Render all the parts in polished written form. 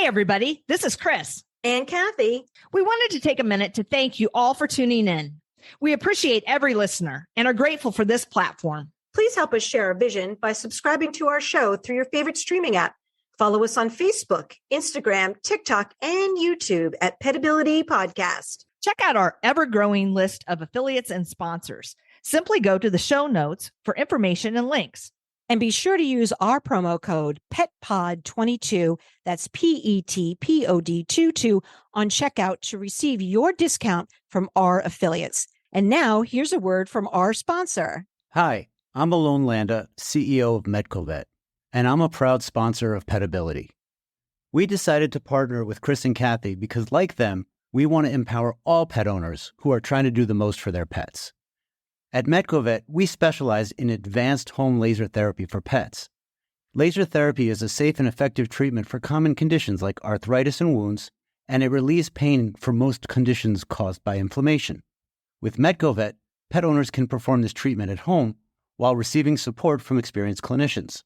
Hey, everybody. This is Chris. And Kathy. We wanted to take a minute to thank you all for tuning in. We appreciate every listener and are grateful for this platform. Please help us share our vision by subscribing to our show through your favorite streaming app. Follow us on Facebook, Instagram, TikTok, and YouTube at Petability Podcast. Check out our ever-growing list of affiliates and sponsors. Simply go to the show notes for information and links. And be sure to use our promo code PETPOD22, that's PETPOD 22, on checkout to receive your discount from our affiliates. And now, here's a word from our sponsor. Hi, I'm Alon Landa, CEO of MedcoVet, and I'm a proud sponsor of Petability. We decided to partner with Chris and Kathy because, like them, we want to empower all pet owners who are trying to do the most for their pets. At MedcoVet, we specialize in advanced home laser therapy for pets. Laser therapy is a safe and effective treatment for common conditions like arthritis and wounds, and it relieves pain for most conditions caused by inflammation. With MedcoVet, pet owners can perform this treatment at home while receiving support from experienced clinicians.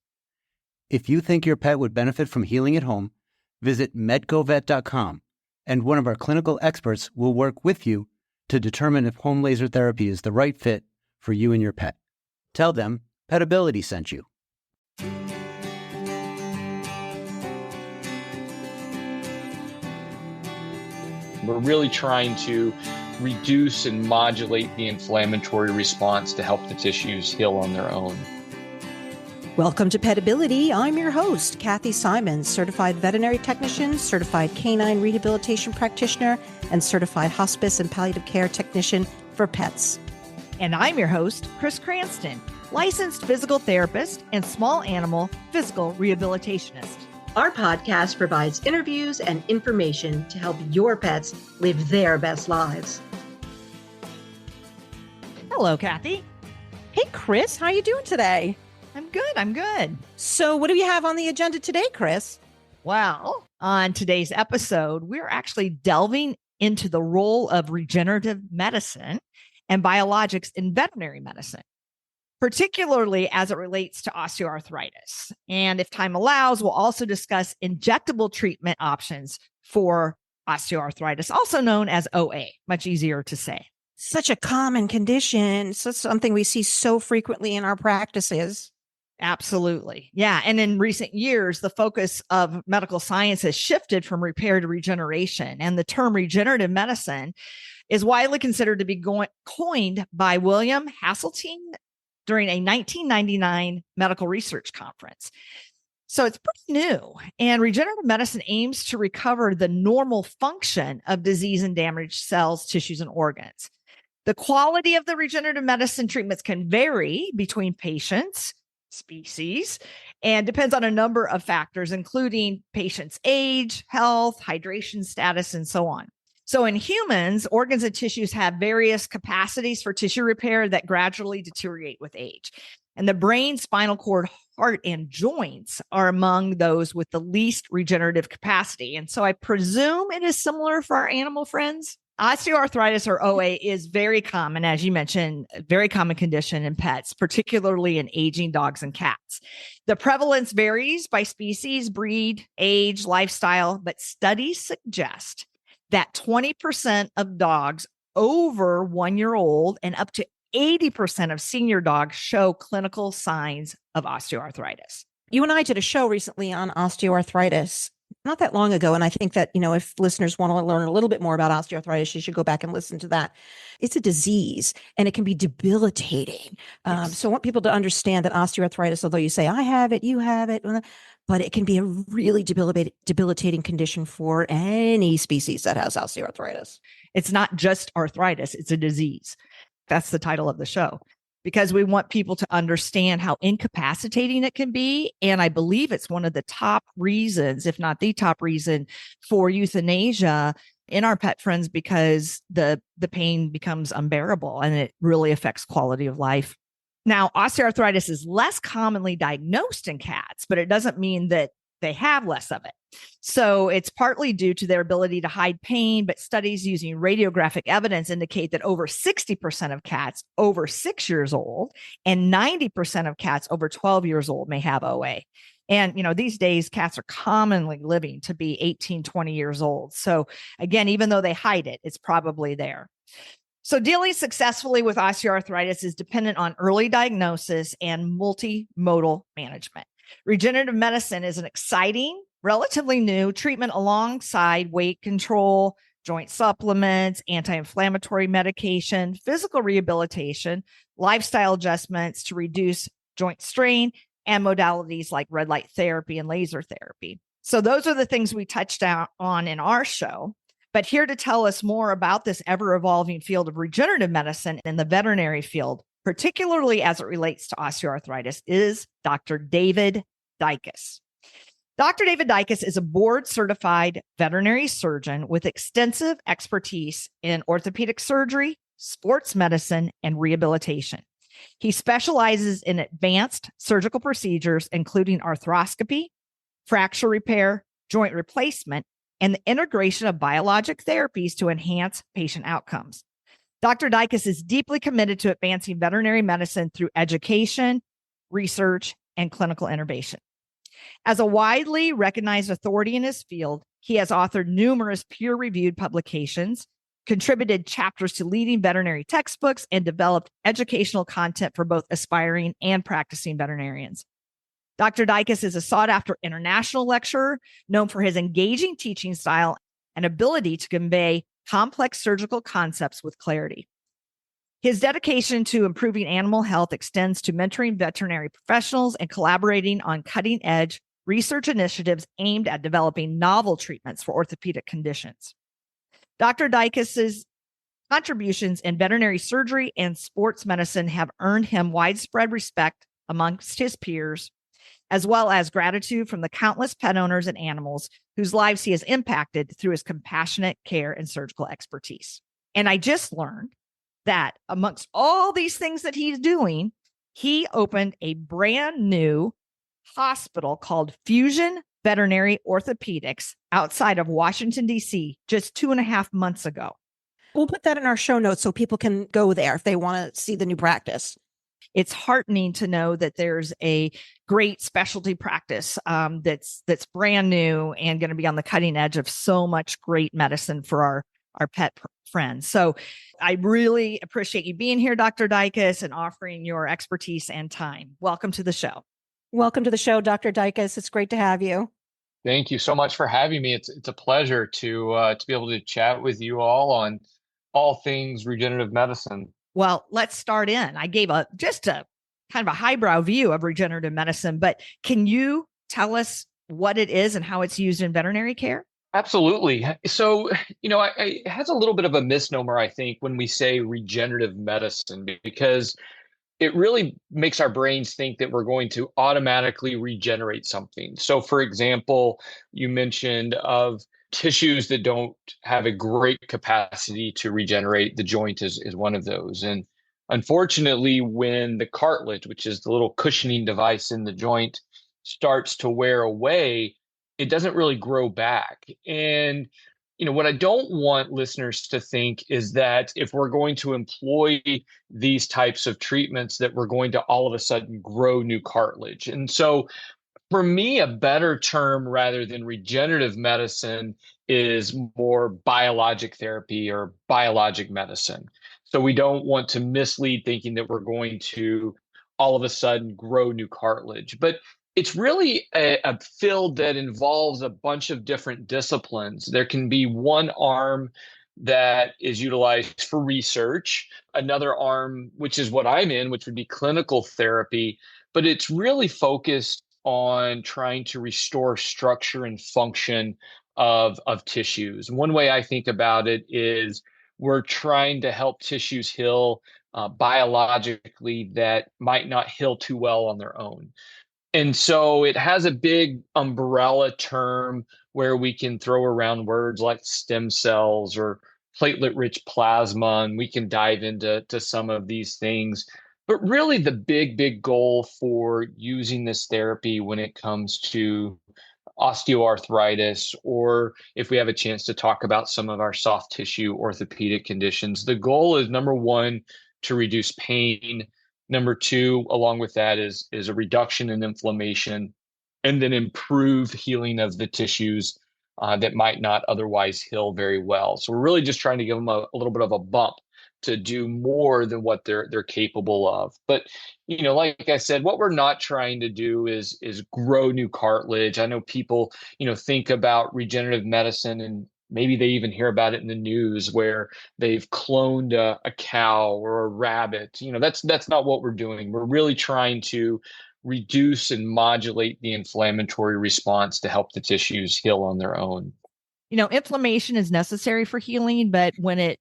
If you think your pet would benefit from healing at home, visit medcovet.com, and one of our clinical experts will work with you to determine if home laser therapy is the right fit for you and your pet. Tell them Petability sent you. We're really trying to reduce and modulate the inflammatory response to help the tissues heal on their own. Welcome to Petability. I'm your host, Kathy Simons, certified veterinary technician, certified canine rehabilitation practitioner, and certified hospice and palliative care technician for pets. And I'm your host, Chris Cranston, licensed physical therapist and small animal physical rehabilitationist. Our podcast provides interviews and information to help your pets live their best lives. Hello, Kathy. Hey, Chris, how you doing today? I'm good. So what do we have on the agenda today, Chris? Well, on today's episode, we're actually delving into the role of regenerative medicine and biologics in veterinary medicine, particularly as it relates to osteoarthritis. And if time allows, we'll also discuss injectable treatment options for osteoarthritis, also known as OA, much easier to say. Such a common condition. So something we see so frequently in our practices. Absolutely. Yeah. And in recent years, the focus of medical science has shifted from repair to regeneration. And the term regenerative medicine is widely considered to be coined by William Hasseltine during a 1999 medical research conference. So it's pretty new. And regenerative medicine aims to recover the normal function of disease and damaged cells, tissues, and organs. The quality of the regenerative medicine treatments can vary between patients, species, and depends on a number of factors, including patient's age, health, hydration status, and so on. So in humans, organs and tissues have various capacities for tissue repair that gradually deteriorate with age. And the brain, spinal cord, heart, and joints are among those with the least regenerative capacity. And so I presume it is similar for our animal friends. Osteoarthritis, or OA, is very common, as you mentioned, a very common condition in pets, particularly in aging dogs and cats. The prevalence varies by species, breed, age, lifestyle, but studies suggest that 20% of dogs over 1 year old and up to 80% of senior dogs show clinical signs of osteoarthritis. You and I did a show recently on osteoarthritis not that long ago. And I think that, if listeners want to learn a little bit more about osteoarthritis, you should go back and listen to that. It's a disease and it can be debilitating. Yes. So I want people to understand that osteoarthritis, although you say, I have it, you have it, but it can be a really debilitating condition for any species that has osteoarthritis. It's not just arthritis, it's a disease. That's the title of the show, because we want people to understand how incapacitating it can be. And I believe it's one of the top reasons, if not the top reason, for euthanasia in our pet friends, because the pain becomes unbearable and it really affects quality of life. Now, osteoarthritis is less commonly diagnosed in cats, but it doesn't mean that they have less of it. So it's partly due to their ability to hide pain, but studies using radiographic evidence indicate that over 60% of cats over 6 years old and 90% of cats over 12 years old may have OA. And, these days cats are commonly living to be 18, 20 years old. So again, even though they hide it, it's probably there. So dealing successfully with osteoarthritis is dependent on early diagnosis and multimodal management. Regenerative medicine is an exciting, relatively new treatment alongside weight control, joint supplements, anti-inflammatory medication, physical rehabilitation, lifestyle adjustments to reduce joint strain, and modalities like red light therapy and laser therapy. So those are the things we touched on in our show. But here to tell us more about this ever-evolving field of regenerative medicine in the veterinary field, particularly as it relates to osteoarthritis, is Dr. David Dycus. Dr. David Dycus is a board-certified veterinary surgeon with extensive expertise in orthopedic surgery, sports medicine, and rehabilitation. He specializes in advanced surgical procedures, including arthroscopy, fracture repair, joint replacement, and the integration of biologic therapies to enhance patient outcomes. Dr. Dycus is deeply committed to advancing veterinary medicine through education, research, and clinical innovation. As a widely recognized authority in his field, he has authored numerous peer-reviewed publications, contributed chapters to leading veterinary textbooks, and developed educational content for both aspiring and practicing veterinarians. Dr. Dycus is a sought-after international lecturer known for his engaging teaching style and ability to convey complex surgical concepts with clarity. His dedication to improving animal health extends to mentoring veterinary professionals and collaborating on cutting-edge research initiatives aimed at developing novel treatments for orthopedic conditions. Dr. Dycus's contributions in veterinary surgery and sports medicine have earned him widespread respect amongst his peers, as well as gratitude from the countless pet owners and animals whose lives he has impacted through his compassionate care and surgical expertise. And I just learned that amongst all these things that he's doing, he opened a brand new hospital called Fusion Veterinary Orthopedics outside of Washington, D.C., just 2.5 months ago. We'll put that in our show notes so people can go there if they want to see the new practice. It's heartening to know that there's a great specialty practice that's brand new and going to be on the cutting edge of so much great medicine for our pet friends. So I really appreciate you being here, Dr. Dycus, and offering your expertise and time. Welcome to the show. Welcome to the show, Dr. Dycus. It's great to have you. Thank you so much for having me. It's a pleasure to be able to chat with you all on all things regenerative medicine. Well, let's start in. I gave just a kind of a highbrow view of regenerative medicine, but can you tell us what it is and how it's used in veterinary care? Absolutely. So, it has a little bit of a misnomer, I think, when we say regenerative medicine, because it really makes our brains think that we're going to automatically regenerate something. So, for example, you mentioned of tissues that don't have a great capacity to regenerate. The joint is one of those. And unfortunately, when the cartilage, which is the little cushioning device in the joint, starts to wear away, it doesn't really grow back. And what I don't want listeners to think is that if we're going to employ these types of treatments, that we're going to all of a sudden grow new cartilage. And so for me, a better term rather than regenerative medicine is more biologic therapy or biologic medicine. So we don't want to mislead thinking that we're going to all of a sudden grow new cartilage. But it's really a field that involves a bunch of different disciplines. There can be one arm that is utilized for research, another arm, which is what I'm in, which would be clinical therapy, but it's really focused on trying to restore structure and function of tissues. One way I think about it is we're trying to help tissues heal biologically that might not heal too well on their own. And so it has a big umbrella term where we can throw around words like stem cells or platelet-rich plasma, and we can dive into some of these things. But really the big goal for using this therapy when it comes to osteoarthritis, or if we have a chance to talk about some of our soft tissue orthopedic conditions, the goal is, number one, to reduce pain. Number two, along with that, is a reduction in inflammation. and then improve healing of the tissues that might not otherwise heal very well. So we're really just trying to give them a little bit of a bump to do more than what they're capable of. But like I said, what we're not trying to do is grow new cartilage. I know people think about regenerative medicine, and maybe they even hear about it in the news where they've cloned a cow or a rabbit. That's not what we're doing. We're really trying to reduce and modulate the inflammatory response to help the tissues heal on their own. Inflammation is necessary for healing, but when it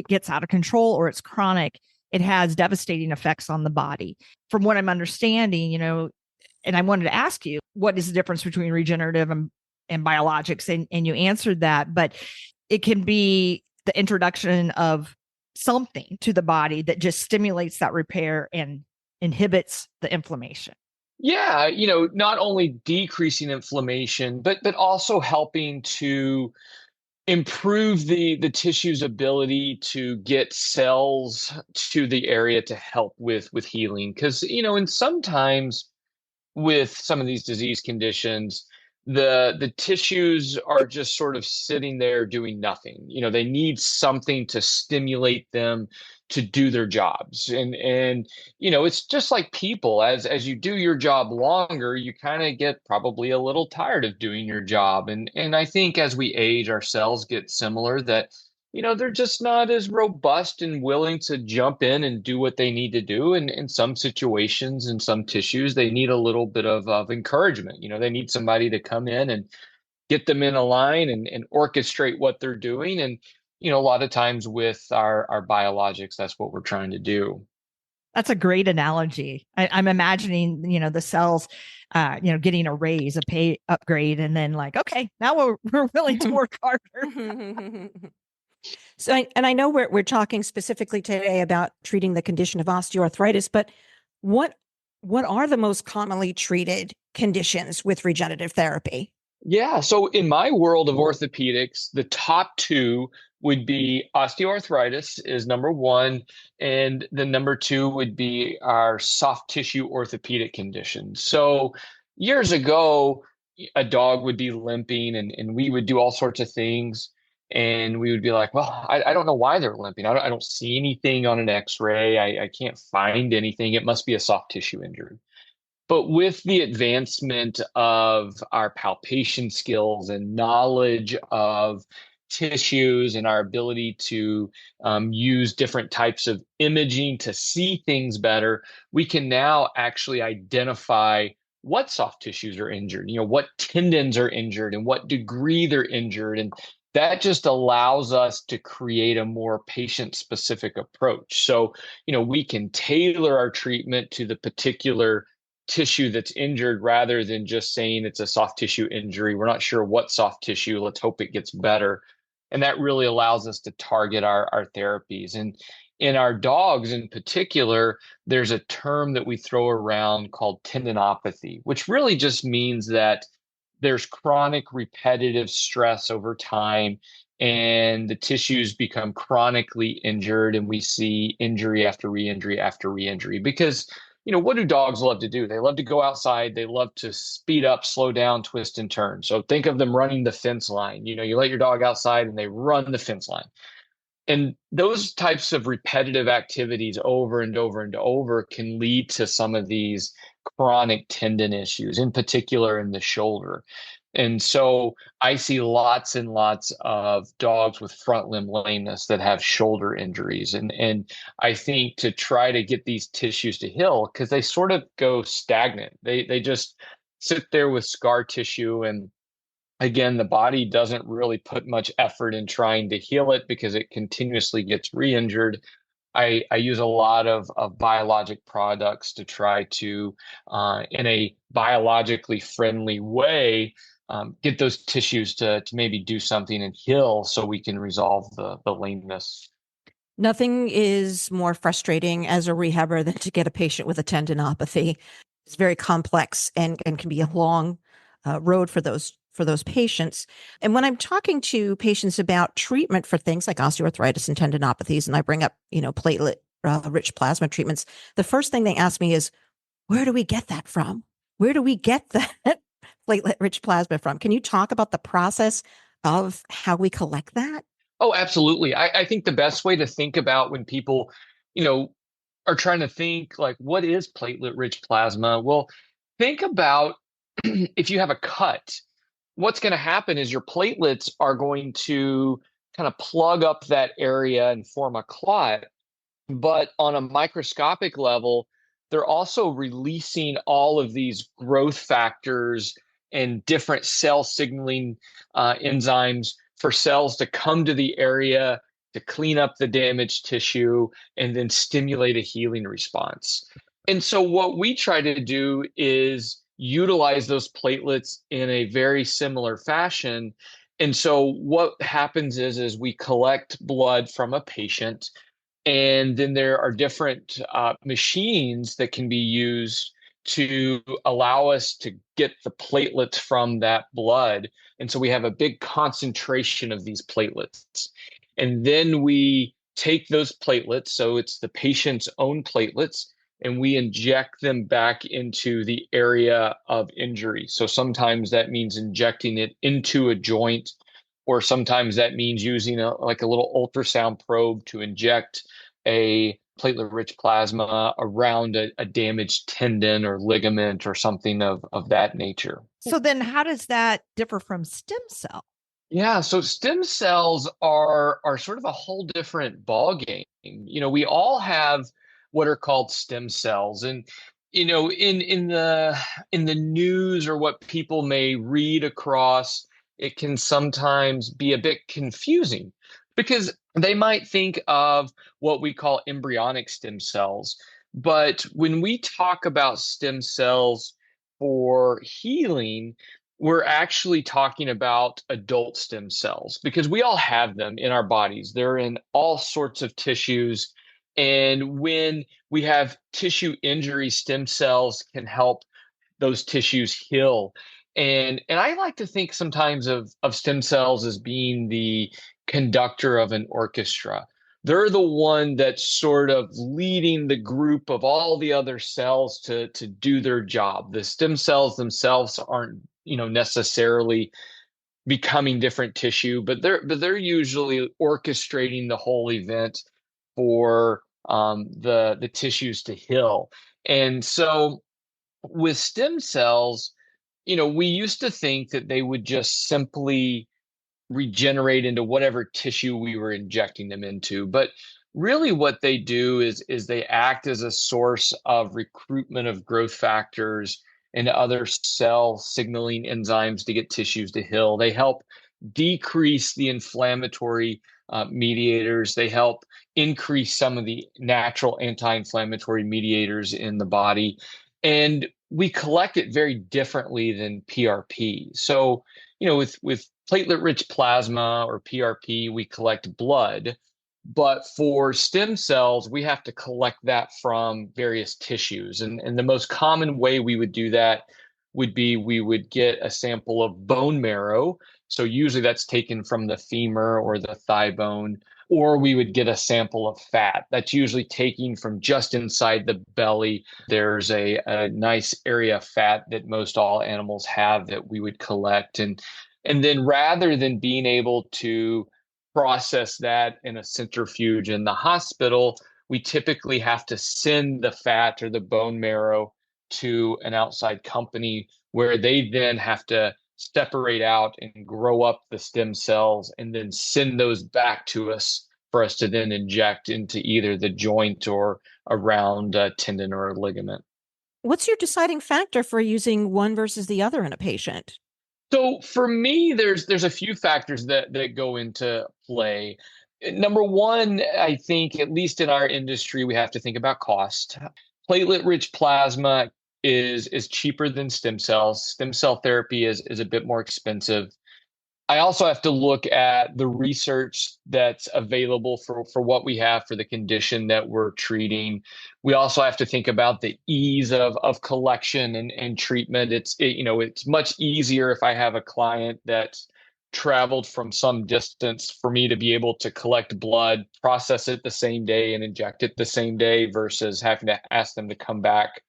gets out of control or it's chronic, it has devastating effects on the body. From what I'm understanding, and I wanted to ask you, what is the difference between regenerative and biologics? And you answered that, but it can be the introduction of something to the body that just stimulates that repair and inhibits the inflammation. Yeah, not only decreasing inflammation, but also helping to improve the tissue's ability to get cells to the area to help with healing. Because, and sometimes with some of these disease conditions, the tissues are just sort of sitting there doing nothing. They need something to stimulate them to do their jobs. And it's just like people, as you do your job longer, you kind of get probably a little tired of doing your job. And I think as we age, our cells get similar, that they're just not as robust and willing to jump in and do what they need to do. And in some situations, in some tissues, they need a little bit of encouragement. They need somebody to come in and get them in a line and orchestrate what they're doing. And, a lot of times with our biologics, that's what we're trying to do. That's a great analogy. I'm imagining, the cells, getting a raise, a pay upgrade, and then like, okay, now we're willing to work harder. So, I know we're talking specifically today about treating the condition of osteoarthritis, but what are the most commonly treated conditions with regenerative therapy? Yeah, so in my world of orthopedics, the top two would be osteoarthritis is number one, and the number two would be our soft tissue orthopedic conditions. So years ago, a dog would be limping, and we would do all sorts of things. And we would be like, well, I don't know why they're limping. I don't see anything on an x-ray. I can't find anything. It must be a soft tissue injury. But with the advancement of our palpation skills and knowledge of tissues and our ability to use different types of imaging to see things better, we can now actually identify what soft tissues are injured, what tendons are injured and what degree they're injured. And that just allows us to create a more patient-specific approach. So, we can tailor our treatment to the particular tissue that's injured rather than just saying it's a soft tissue injury. We're not sure what soft tissue. Let's hope it gets better. And that really allows us to target our therapies. And in our dogs in particular, there's a term that we throw around called tendinopathy, which really just means that there's chronic repetitive stress over time and the tissues become chronically injured, and we see injury after re-injury after re-injury. Because, what do dogs love to do? They love to go outside. They love to speed up, slow down, twist and turn. So think of them running the fence line. You let your dog outside and they run the fence line. And those types of repetitive activities over and over and over can lead to some of these chronic tendon issues, in particular in the shoulder. And so I see lots and lots of dogs with front limb lameness that have shoulder injuries. And I think to try to get these tissues to heal, because they sort of go stagnant. They just sit there with scar tissue. And again, the body doesn't really put much effort in trying to heal it because it continuously gets re-injured. I use a lot of biologic products to try to, in a biologically friendly way, get those tissues to maybe do something and heal so we can resolve the lameness. Nothing is more frustrating as a rehabber than to get a patient with a tendinopathy. It's very complex and can be a long road for those patients. And when I'm talking to patients about treatment for things like osteoarthritis and tendinopathies, and I bring up, platelet-rich plasma treatments, the first thing they ask me is, where do we get that from? Where do we get platelet-rich plasma from. Can you talk about the process of how we collect that? Oh, absolutely. I think the best way to think about when people, you know, are trying to think like, what is platelet-rich plasma? Well, think about if you have a cut, what's going to happen is your platelets are going to kind of plug up that area and form a clot. But on a microscopic level, they're also releasing all of these growth factors and different cell signaling enzymes for cells to come to the area to clean up the damaged tissue and then stimulate a healing response. And so what we try to do is utilize those platelets in a very similar fashion. And so what happens is we collect blood from a patient, and then there are different machines that can be used to allow us to get the platelets from that blood. And so we have a big concentration of these platelets. And then we take those platelets, so it's the patient's own platelets, and we inject them back into the area of injury. So sometimes that means injecting it into a joint, or sometimes that means using a little ultrasound probe to inject a platelet-rich plasma around a damaged tendon or ligament or something of that nature. So then how does that differ from stem cell? Yeah, so stem cells are sort of a whole different ballgame. We all have what are called stem cells, and in the news or what people may read across, it can sometimes be a bit confusing because they might think of what we call embryonic stem cells. But when we talk about stem cells for healing, we're actually talking about adult stem cells because we all have them in our bodies. They're in all sorts of tissues. And when we have tissue injury, stem cells can help those tissues heal. And I like to think sometimes of stem cells as being the conductor of an orchestra. They're the one that's sort of leading the group of all the other cells to do their job. The stem cells themselves aren't, necessarily becoming different tissue, but they're usually orchestrating the whole event for the tissues to heal. And so with stem cells, we used to think that they would just simply regenerate into whatever tissue we were injecting them into. But really what they do is they act as a source of recruitment of growth factors and other cell signaling enzymes to get tissues to heal. They help decrease the inflammatory mediators. They help increase some of the natural anti-inflammatory mediators in the body. And we collect it very differently than PRP. So, with platelet-rich plasma or PRP, we collect blood. But for stem cells, we have to collect that from various tissues. And the most common way we would do that would be we would get a sample of bone marrow. So usually that's taken from the femur or the thigh bone, or we would get a sample of fat. That's usually taken from just inside the belly. There's a nice area of fat that most all animals have that we would collect. And then rather than being able to process that in a centrifuge in the hospital, we typically have to send the fat or the bone marrow to an outside company where they then have to separate out and grow up the stem cells and then send those back to us for us to then inject into either the joint or around a tendon or a ligament. What's your deciding factor for using one versus the other in a patient? So for me, there's a few factors that go into play. Number one, I think, at least in our industry, we have to think about cost. Platelet-rich plasma is cheaper than stem cells. Stem cell therapy is a bit more expensive. I also have to look at the research that's available for what we have for the condition that we're treating. We also have to think about the ease of collection and treatment. It's much easier if I have a client that's traveled from some distance for me to be able to collect blood, process it the same day, and inject it the same day versus having to ask them to come back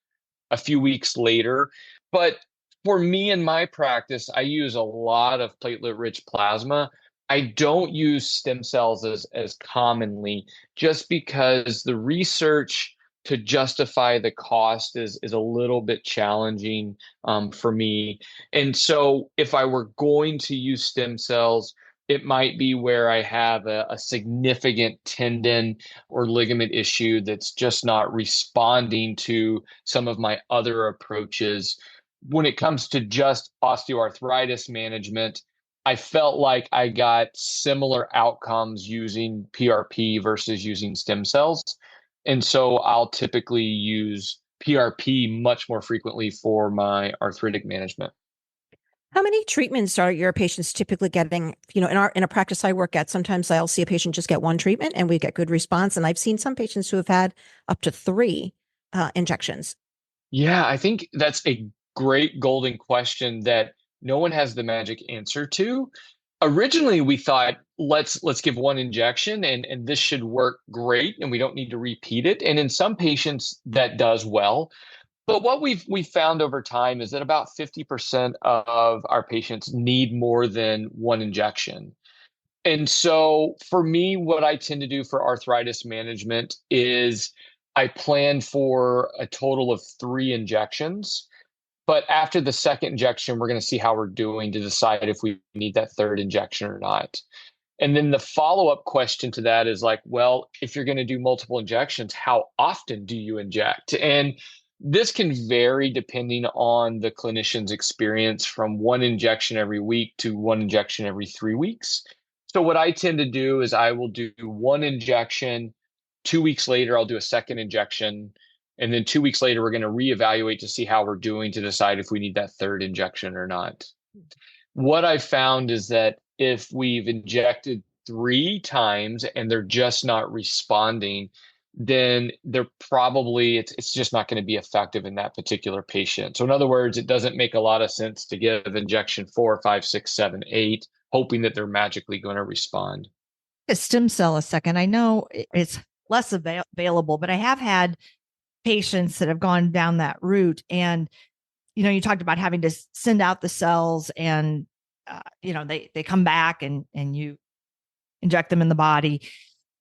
a few weeks later. But For me in my practice, I use a lot of platelet-rich plasma. I don't use stem cells as commonly just because the research to justify the cost is a little bit challenging for me. And so if I were going to use stem cells, it might be where I have a significant tendon or ligament issue that's just not responding to some of my other approaches. When it comes to just osteoarthritis management, I felt like I got similar outcomes using PRP versus using stem cells. And so I'll typically use PRP much more frequently for my arthritic management. How many treatments are your patients typically getting? In a practice I work at, sometimes I'll see a patient just get one treatment and we get good response. And I've seen some patients who have had up to 3 injections. Yeah, I think that's a great golden question that no one has the magic answer to. Originally, we thought let's give one injection and this should work great and we don't need to repeat it. And in some patients that does well. But what we've found over time is that about 50% of our patients need more than one injection. And so for me, what I tend to do for arthritis management is I plan for a total of 3 injections. But after the second injection, we're going to see how we're doing to decide if we need that third injection or not. And then the follow-up question to that is like, well, if you're going to do multiple injections, how often do you inject? And this can vary depending on the clinician's experience from 1 injection every week to 1 injection every 3 weeks. So what I tend to do is I will do 1 injection. 2 weeks later, I'll do a second injection. And then 2 weeks later, we're going to reevaluate to see how we're doing to decide if we need that third injection or not. What I've found is that if we've injected 3 times and they're just not responding, then it's just not going to be effective in that particular patient. So in other words, it doesn't make a lot of sense to give injection 4, 5, 6, 7, 8, hoping that they're magically going to respond. A stem cell a second. I know it's less available, but I have had patients that have gone down that route. And, you talked about having to send out the cells and, they come back and you inject them in the body,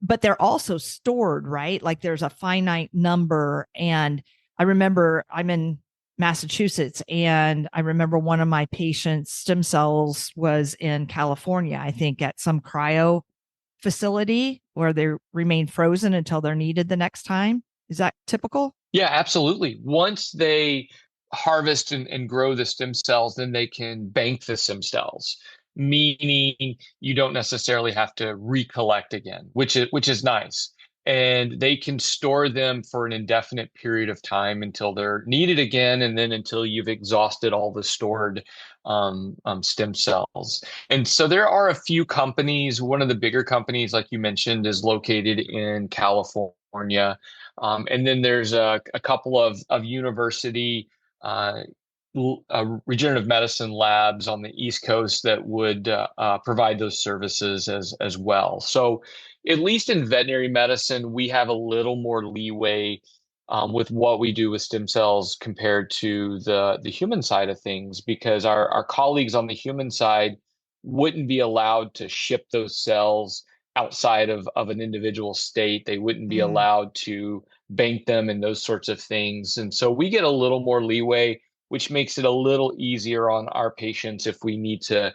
but they're also stored, right? Like there's a finite number. And I remember I'm in Massachusetts and I remember one of my patients' stem cells was in California, I think at some cryo facility where they remain frozen until they're needed the next time. Is that typical? Yeah, absolutely. Once they harvest and grow the stem cells, then they can bank the stem cells, meaning you don't necessarily have to recollect again, which is nice. And they can store them for an indefinite period of time until they're needed again, and then until you've exhausted all the stored stem cells. And so there are a few companies. One of the bigger companies, like you mentioned, is located in California. And then there's a couple of university regenerative medicine labs on the East Coast that would provide those services as well. So at least in veterinary medicine, we have a little more leeway with what we do with stem cells compared to the human side of things, because our colleagues on the human side wouldn't be allowed to ship those cells outside of an individual state. They wouldn't be allowed to bank them and those sorts of things. And so we get a little more leeway, which makes it a little easier on our patients if we need to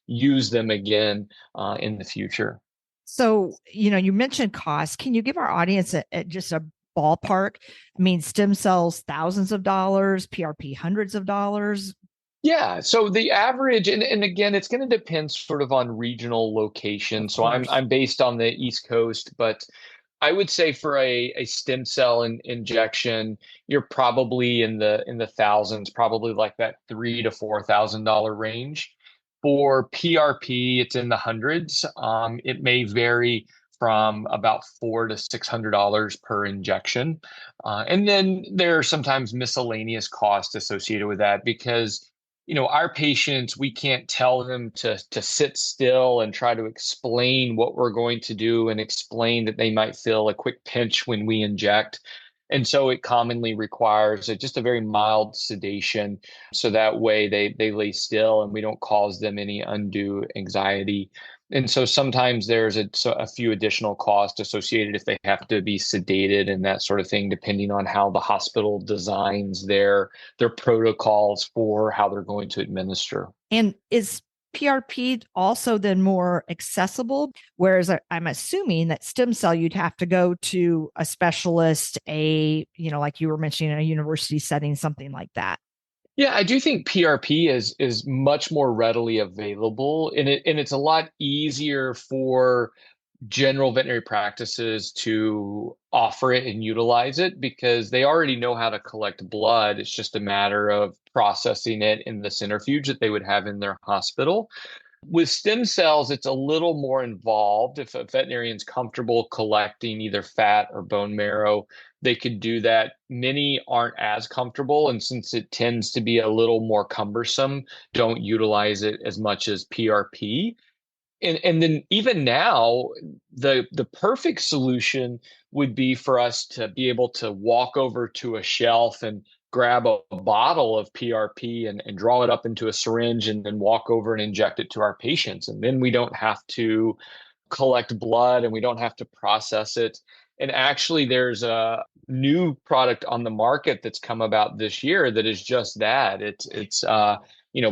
use them again in the future. So, you mentioned cost. Can you give our audience just a ballpark? I mean, stem cells, thousands of dollars, PRP, hundreds of dollars. Yeah. So the average, and again, it's going to depend sort of on regional location. So I'm based on the East Coast, but I would say for a stem cell injection, you're probably in the thousands, probably like that $3,000 to $4,000 range. For PRP, it's in the hundreds. It may vary from about $400 to $600 per injection. And then there are sometimes miscellaneous costs associated with that because our patients, we can't tell them to sit still and try to explain what we're going to do and explain that they might feel a quick pinch when we inject. And so it commonly requires just a very mild sedation. So that way they lay still and we don't cause them any undue anxiety. And so sometimes there's a few additional costs associated if they have to be sedated and that sort of thing, depending on how the hospital designs their protocols for how they're going to administer. And is PRP also then more accessible? Whereas I'm assuming that stem cell, you'd have to go to a specialist, like you were mentioning, a university setting, something like that. Yeah, I do think PRP is much more readily available, and it's a lot easier for general veterinary practices to offer it and utilize it because they already know how to collect blood. It's just a matter of processing it in the centrifuge that they would have in their hospital. With stem cells, it's a little more involved. If a veterinarian's comfortable collecting either fat or bone marrow, they could do that. Many aren't as comfortable, and since it tends to be a little more cumbersome, don't utilize it as much as PRP. And then even now, the perfect solution would be for us to be able to walk over to a shelf and grab a bottle of PRP and draw it up into a syringe and then walk over and inject it to our patients. And then we don't have to collect blood and we don't have to process it. And actually, there's a new product on the market that's come about this year that is just that. It's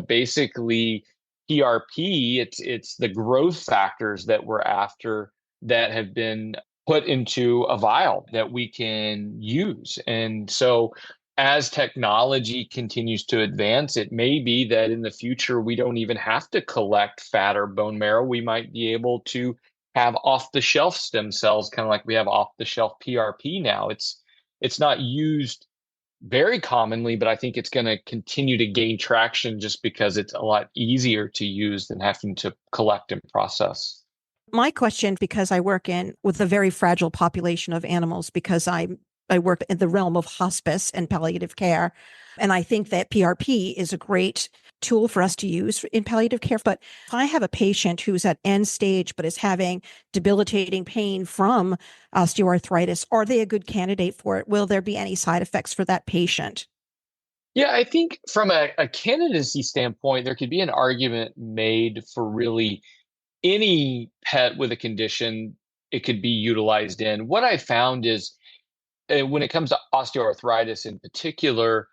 basically PRP. It's the growth factors that we're after that have been put into a vial that we can use. And so as technology continues to advance, it may be that in the future, we don't even have to collect fat or bone marrow. We might be able to have off-the-shelf stem cells, kind of like we have off-the-shelf PRP now. It's not used very commonly, but I think it's going to continue to gain traction just because it's a lot easier to use than having to collect and process. My question, because I work with a very fragile population of animals, because I work in the realm of hospice and palliative care. And I think that PRP is a great tool for us to use in palliative care. But if I have a patient who's at end stage, but is having debilitating pain from osteoarthritis, are they a good candidate for it? Will there be any side effects for that patient? Yeah, I think from a candidacy standpoint, there could be an argument made for really any pet with a condition it could be utilized in. What I found is when it comes to osteoarthritis in particular,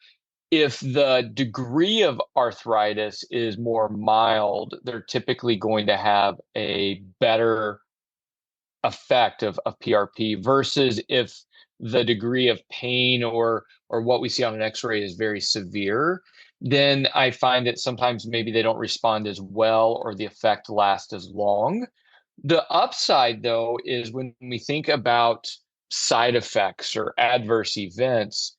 if the degree of arthritis is more mild, they're typically going to have a better effect of PRP versus if the degree of pain or what we see on an X-ray is very severe, then I find that sometimes maybe they don't respond as well or the effect lasts as long. The upside, though, is when we think about side effects or adverse events,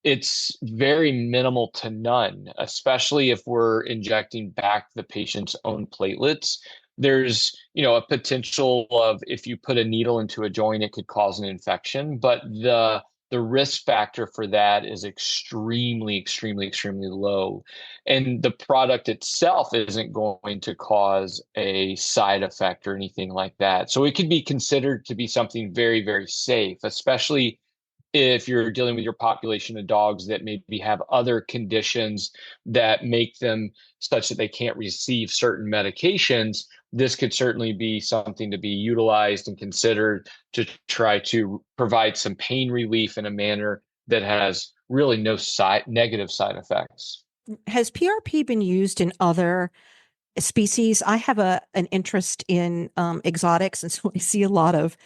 it's very minimal to none, especially if we're injecting back the patient's own platelets. There's, a potential of if you put a needle into a joint, it could cause an infection, but the risk factor for that is extremely, extremely, extremely low. And the product itself isn't going to cause a side effect or anything like that. So it could be considered to be something very, very safe, especially if you're dealing with your population of dogs that maybe have other conditions that make them such that they can't receive certain medications. This could certainly be something to be utilized and considered to try to provide some pain relief in a manner that has really no negative side effects. Has PRP been used in other species? I have an interest in exotics, and so I see a lot of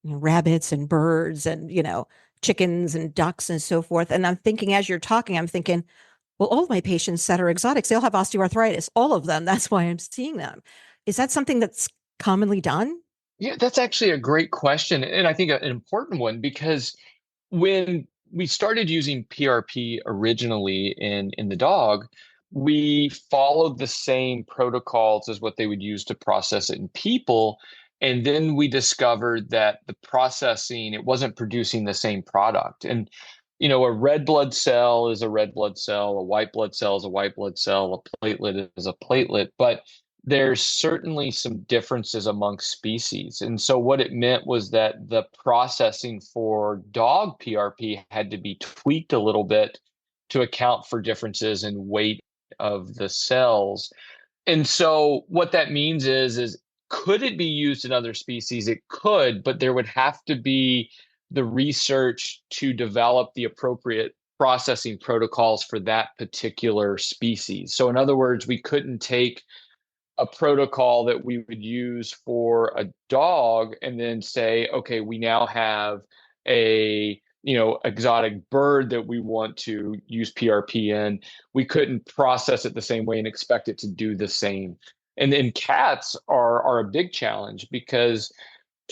rabbits and birds and chickens and ducks and so forth. And I'm thinking, as you're talking, I'm thinking, well, all of my patients that are exotics, they'll have osteoarthritis, all of them. That's why I'm seeing them. Is that something that's commonly done? Yeah, that's actually a great question. And I think an important one, because when we started using PRP originally in the dog, we followed the same protocols as what they would use to process it in people. And then we discovered that the processing, it wasn't producing the same product. And, a red blood cell is a red blood cell, a white blood cell is a white blood cell, a platelet is a platelet. But there's certainly some differences amongst species. And so what it meant was that the processing for dog PRP had to be tweaked a little bit to account for differences in weight of the cells. And so what that means is could it be used in other species? It could, but there would have to be the research to develop the appropriate processing protocols for that particular species. So in other words, we couldn't take a protocol that we would use for a dog and then say, okay, we now have a exotic bird that we want to use PRP in. We couldn't process it the same way and expect it to do the same. And then cats are a big challenge because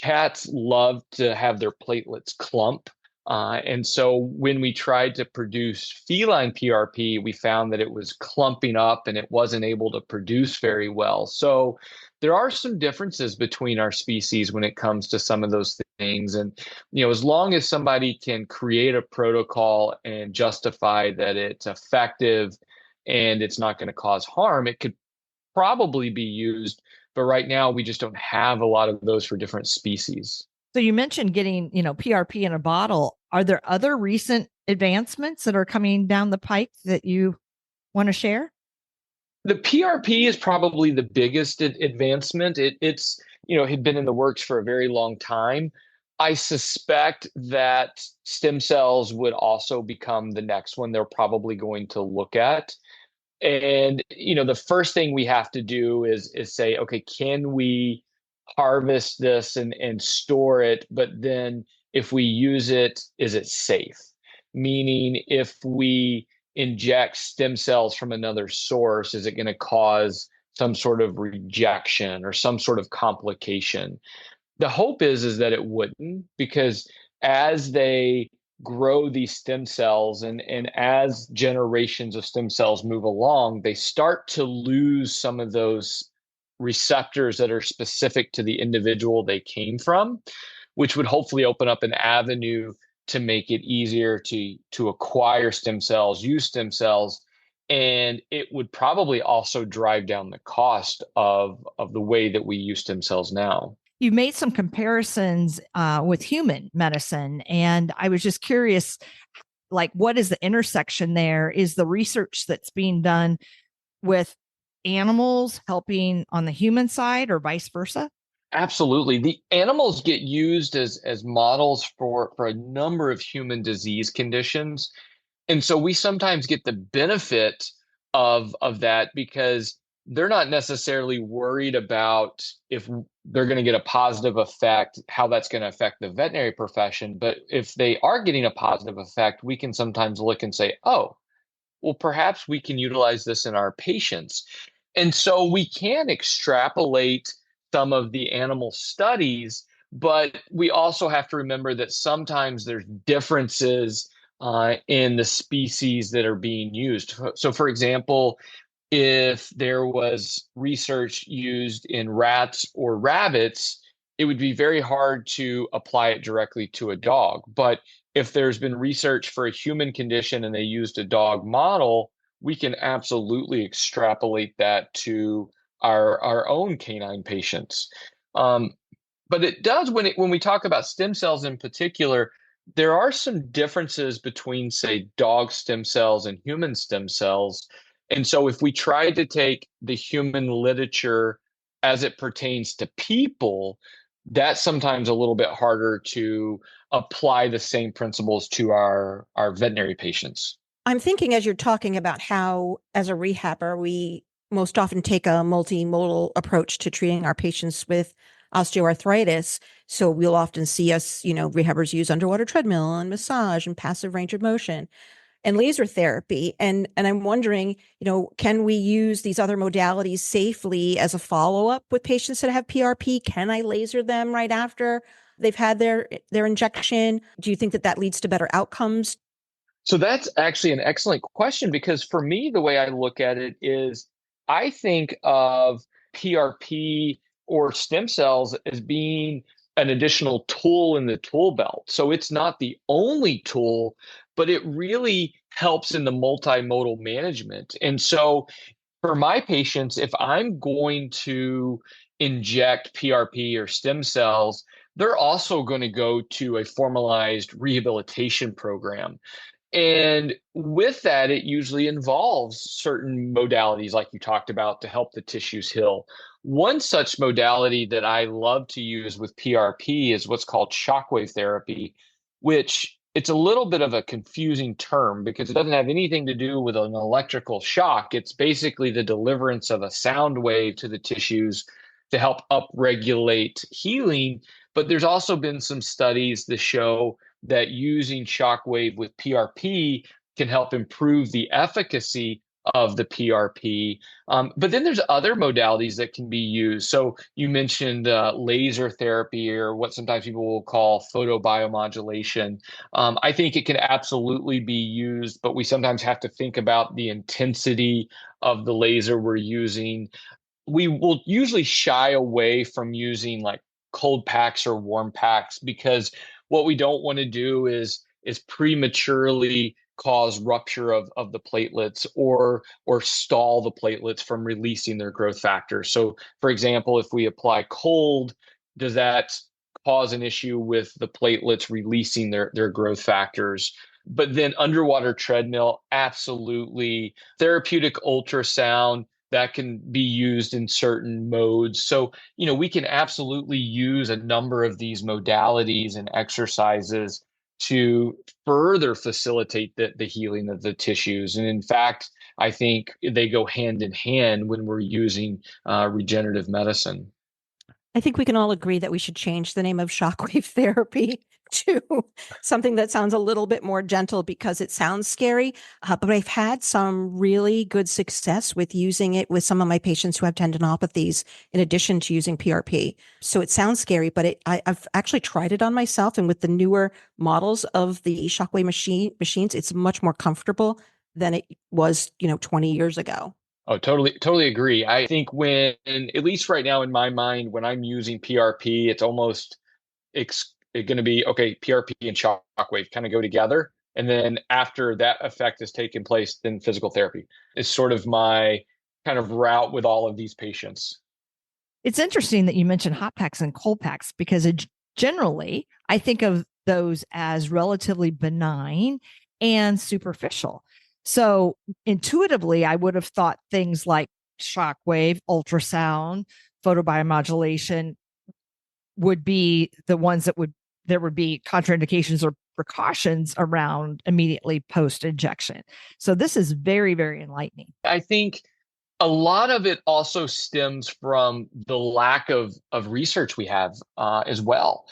cats love to have their platelets clump. And so when we tried to produce feline PRP, we found that it was clumping up and it wasn't able to produce very well. So there are some differences between our species when it comes to some of those things. And, as long as somebody can create a protocol and justify that it's effective and it's not going to cause harm, it could probably be used. But right now, we just don't have a lot of those for different species. So you mentioned getting, PRP in a bottle. Are there other recent advancements that are coming down the pike that you want to share? The PRP is probably the biggest advancement. It's had been in the works for a very long time. I suspect that stem cells would also become the next one they're probably going to look at. And the first thing we have to do is say, okay, can we harvest this and store it? But then if we use it, is it safe? Meaning, if we inject stem cells from another source, is it going to cause some sort of rejection or some sort of complication? The hope is that it wouldn't, because as they grow these stem cells and as generations of stem cells move along, they start to lose some of those receptors that are specific to the individual they came from, which would hopefully open up an avenue to make it easier to acquire stem cells, use stem cells, and it would probably also drive down the cost of the way that we use stem cells now. You made some comparisons with human medicine, and I was just curious, like, what is the intersection there? Is the research that's being done with animals helping on the human side or vice versa? Absolutely. The animals get used as models for a number of human disease conditions. And so we sometimes get the benefit of that because they're not necessarily worried about if they're going to get a positive effect, how that's going to affect the veterinary profession. But if they are getting a positive effect, we can sometimes look and say, oh, well, perhaps we can utilize this in our patients. And so we can extrapolate some of the animal studies, but we also have to remember that sometimes there's differences in the species that are being used. So, for example, if there was research used in rats or rabbits, it would be very hard to apply it directly to a dog. But if there's been research for a human condition and they used a dog model, we can absolutely extrapolate that to our own canine patients. But it does, when we talk about stem cells in particular, there are some differences between, say, dog stem cells and human stem cells. And so if we try to take the human literature as it pertains to people, that's sometimes a little bit harder to apply the same principles to our veterinary patients. I'm thinking as you're talking about how, as a rehabber, we most often take a multimodal approach to treating our patients with osteoarthritis. So we'll often see us, rehabbers use underwater treadmill and massage and passive range of motion and laser therapy. And I'm wondering, can we use these other modalities safely as a follow-up with patients that have PRP? Can I laser them right after they've had their injection? Do you think that leads to better outcomes? So that's actually an excellent question, because for me, the way I look at it is I think of PRP or stem cells as being an additional tool in the tool belt. So it's not the only tool, but it really helps in the multimodal management. And so For my patients, if I'm going to inject PRP or stem cells, they're also going to go to a formalized rehabilitation program. And with that, it usually involves certain modalities, like you talked about, to help the tissues heal. One such modality that I love to use with PRP is what's called shockwave therapy, which it's a little bit of a confusing term because it doesn't have anything to do with an electrical shock. It's basically the deliverance of a sound wave to the tissues to help upregulate healing. But there's also been some studies that show that using shockwave with PRP can help improve the efficacy of the PRP. But then there's other modalities that can be used. So you mentioned laser therapy, or what sometimes people will call photobiomodulation. I think it can absolutely be used, but we sometimes have to think about the intensity of the laser we're using. We will usually shy away from using like cold packs or warm packs because what we don't want to do is prematurely cause rupture of the platelets or stall the platelets from releasing their growth factors. So, for example, if we apply cold, does that cause an issue with the platelets releasing their growth factors? But then underwater treadmill, absolutely. Therapeutic ultrasound, that can be used in certain modes. So, we can absolutely use a number of these modalities and exercises to further facilitate the healing of the tissues. And in fact, I think they go hand in hand when we're using regenerative medicine. I think we can all agree that we should change the name of shockwave therapy to something that sounds a little bit more gentle because it sounds scary. But I've had some really good success with using it with some of my patients who have tendinopathies in addition to using PRP. So it sounds scary, but I've actually tried it on myself. And with the newer models of the shockwave machines, it's much more comfortable than it was, 20 years ago. Oh, totally agree. I think at least right now in my mind, when I'm using PRP, it's almost going to be, okay, PRP and shockwave kind of go together. And then after that effect has taken place, then physical therapy is sort of my kind of route with all of these patients. It's interesting that you mentioned hot packs and cold packs because generally I think of those as relatively benign and superficial. So intuitively, I would have thought things like shockwave, ultrasound, photobiomodulation would be the ones that there would be contraindications or precautions around immediately post injection. So this is very, very enlightening. I think a lot of it also stems from the lack of research we have as well.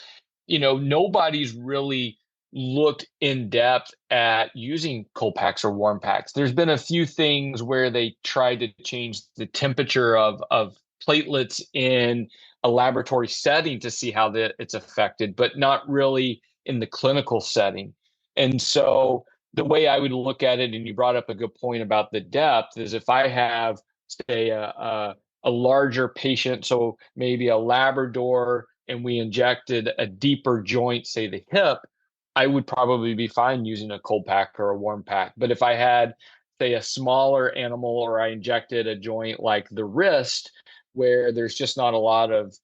Nobody's really looked in depth at using cold packs or warm packs. There's been a few things where they tried to change the temperature of platelets in a laboratory setting to see how it's affected, but not really in the clinical setting. And so the way I would look at it, and you brought up a good point about the depth, is if I have, say, a larger patient, so maybe a Labrador, and we injected a deeper joint, say the hip, I would probably be fine using a cold pack or a warm pack. But if I had, say, a smaller animal, or I injected a joint like the wrist, where there's just not a lot of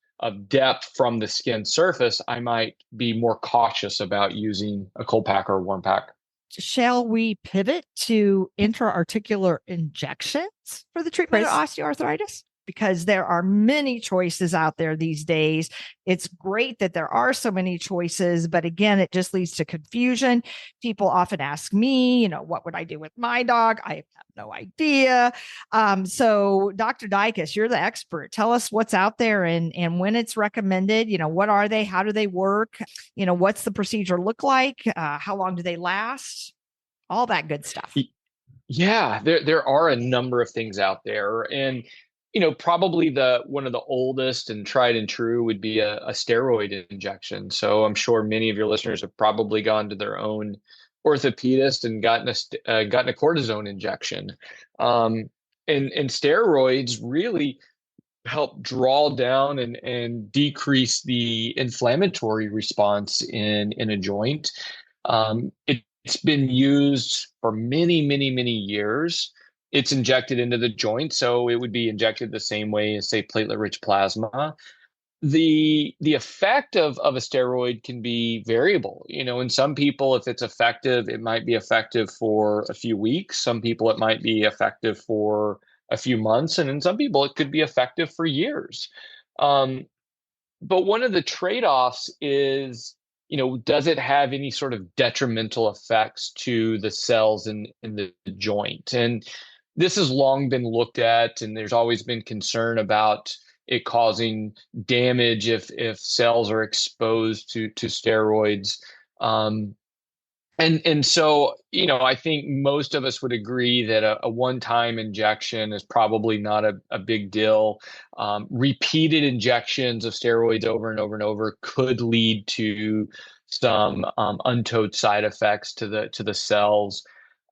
depth from the skin surface, I might be more cautious about using a cold pack or a warm pack. Shall we pivot to intra-articular injections for the treatment of osteoarthritis? Because there are many choices out there these days. It's great that there are so many choices, but again, it just leads to confusion. People often ask me, what would I do with my dog? I have no idea. So Dr. Dycus, you're the expert. Tell us what's out there and when it's recommended. What are they? How do they work? What's the procedure look like? How long do they last? All that good stuff. Yeah, there are a number of things out there. And probably one of the oldest and tried and true would be a steroid injection. So I'm sure many of your listeners have probably gone to their own orthopedist and gotten a cortisone injection. And steroids really help draw down and decrease the inflammatory response in a joint. It's been used for many, many, many years. it's injected into the joint. So it would be injected the same way as, say, platelet-rich plasma. The effect of a steroid can be variable. In some people, if it's effective, it might be effective for a few weeks. Some people, it might be effective for a few months. And in some people, it could be effective for years. But one of the trade-offs is, does it have any sort of detrimental effects to the cells in the joint? And this has long been looked at, and there's always been concern about it causing damage if cells are exposed to steroids. And so, I think most of us would agree that a one-time injection is probably not a big deal. Repeated injections of steroids over and over and over could lead to some untowed side effects to the cells.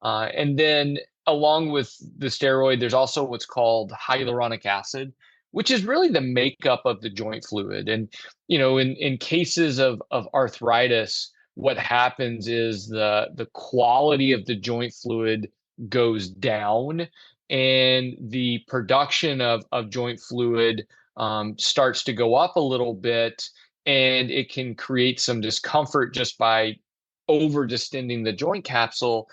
And then along with the steroid, there's also what's called hyaluronic acid, which is really the makeup of the joint fluid. And, in cases of arthritis, what happens is the quality of the joint fluid goes down, and the production of joint fluid starts to go up a little bit, and it can create some discomfort just by over distending the joint capsule,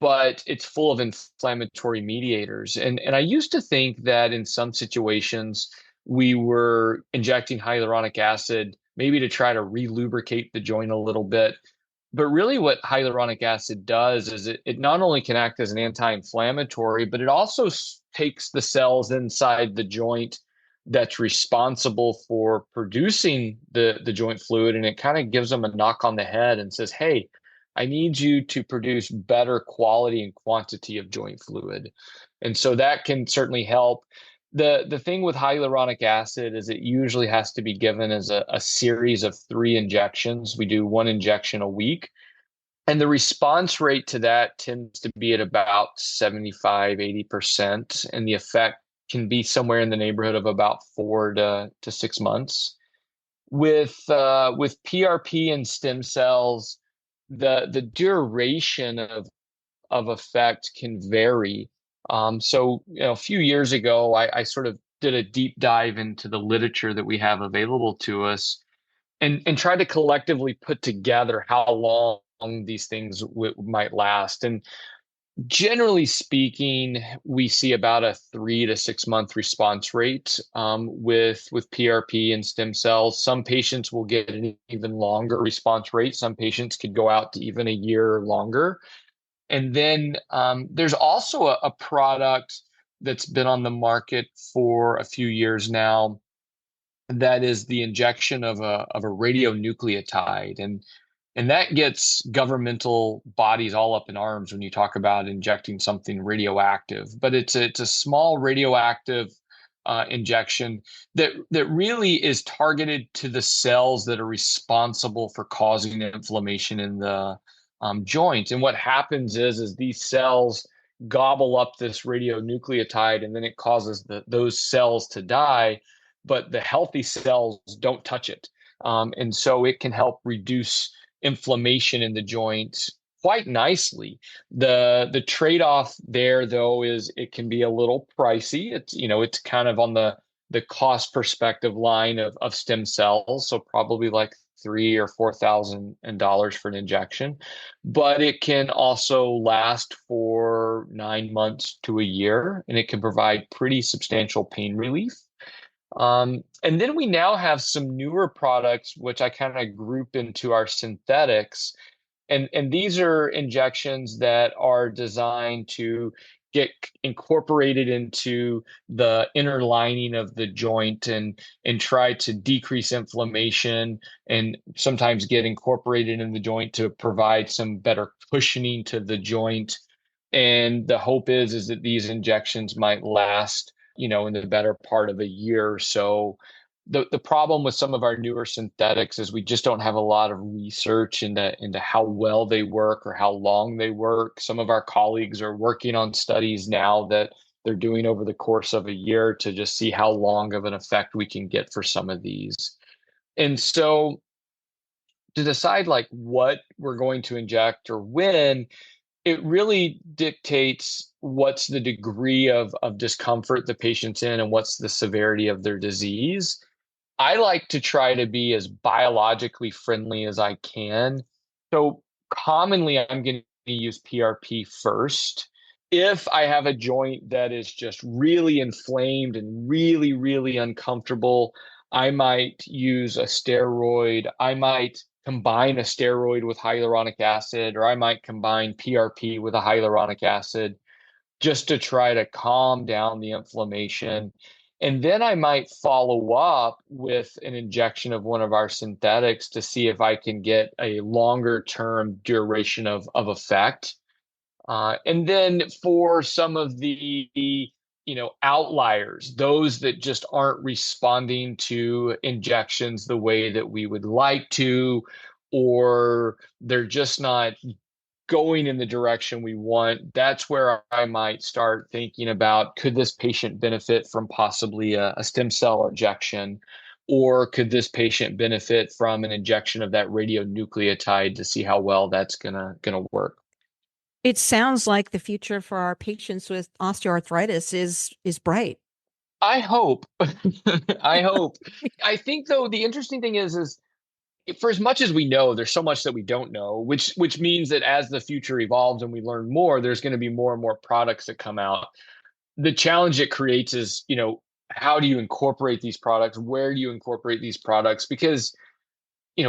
but it's full of inflammatory mediators. And I used to think that in some situations we were injecting hyaluronic acid maybe to try to re-lubricate the joint a little bit. But really what hyaluronic acid does is it not only can act as an anti-inflammatory, but it also takes the cells inside the joint that's responsible for producing the joint fluid, and it kind of gives them a knock on the head and says, hey, I need you to produce better quality and quantity of joint fluid. And so that can certainly help. The thing with hyaluronic acid is it usually has to be given as a series of 3 injections. We do 1 injection a week. And the response rate to that tends to be at about 75-80%. And the effect can be somewhere in the neighborhood of about 4 to 6 months. With PRP and stem cells, the duration of effect can vary. So a few years ago, I sort of did a deep dive into the literature that we have available to us, and tried to collectively put together how long these things might last. And generally speaking, we see about a 3 to 6 month response rate with PRP and stem cells. Some patients will get an even longer response rate. Some patients could go out to even a year or longer. And then there's also a product that's been on the market for a few years now that is the injection of a radionucleotide. And that gets governmental bodies all up in arms when you talk about injecting something radioactive. But it's a small radioactive injection that really is targeted to the cells that are responsible for causing inflammation in the joint. And what happens is these cells gobble up this radionucleotide, and then it causes those cells to die, but the healthy cells don't touch it. And so it can help reduce inflammation in the joint quite nicely. The trade-off there, though, is it can be a little pricey. It's kind of on the cost perspective line of stem cells, so probably like $3,000 or $4,000 for an injection, but it can also last for 9 months to a year, and it can provide pretty substantial pain relief. And then we now have some newer products, which I kind of group into our synthetics. And these are injections that are designed to get incorporated into the inner lining of the joint and try to decrease inflammation, and sometimes get incorporated in the joint to provide some better cushioning to the joint. And the hope is that these injections might last in the better part of a year or so. The problem with some of our newer synthetics is we just don't have a lot of research into how well they work or how long they work. Some of our colleagues are working on studies now that they're doing over the course of a year to just see how long of an effect we can get for some of these. And so to decide what we're going to inject or when, it really dictates what's the degree of discomfort the patient's in and what's the severity of their disease. I like to try to be as biologically friendly as I can. So commonly, I'm going to use PRP first. If I have a joint that is just really inflamed and really, really uncomfortable, I might use a steroid. I might combine a steroid with hyaluronic acid, or I might combine PRP with a hyaluronic acid just to try to calm down the inflammation. And then I might follow up with an injection of one of our synthetics to see if I can get a longer term duration of effect. And then for some of the outliers, those that just aren't responding to injections the way that we would like to, or they're just not going in the direction we want, that's where I might start thinking about, could this patient benefit from possibly a stem cell injection, or could this patient benefit from an injection of that radionucleotide to see how well that's gonna work. It sounds like the future for our patients with osteoarthritis is bright. I hope. I hope. I think though the interesting thing is for as much as we know, there's so much that we don't know, which means that as the future evolves and we learn more, there's going to be more and more products that come out. The challenge it creates is, how do you incorporate these products? Where do you incorporate these products? Because,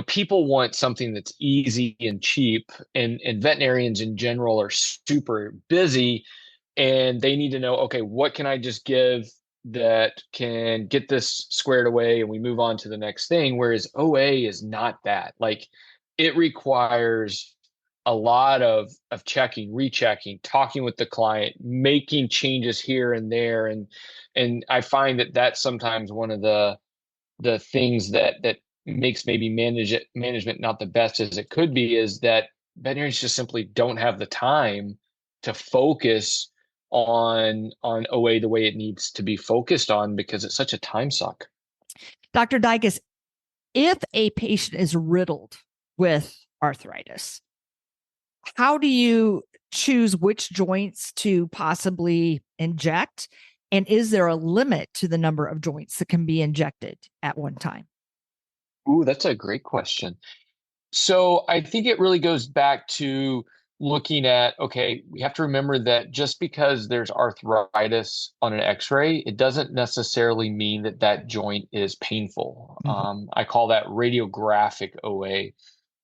people want something that's easy and cheap, and veterinarians in general are super busy, and they need to know, okay, what can I just give that can get this squared away and we move on to the next thing? Whereas OA is not that. Like, it requires a lot of checking, rechecking, talking with the client, making changes here and there. And I find that that's sometimes one of the things that makes maybe management not the best as it could be, is that veterinarians just simply don't have the time to focus on OA the way it needs to be focused on, because it's such a time suck. Dr. Dycus, if a patient is riddled with arthritis, how do you choose which joints to possibly inject? And is there a limit to the number of joints that can be injected at one time? Ooh, that's a great question. So I think it really goes back to looking at, okay, we have to remember that just because there's arthritis on an x-ray, it doesn't necessarily mean that that joint is painful. I call that radiographic OA.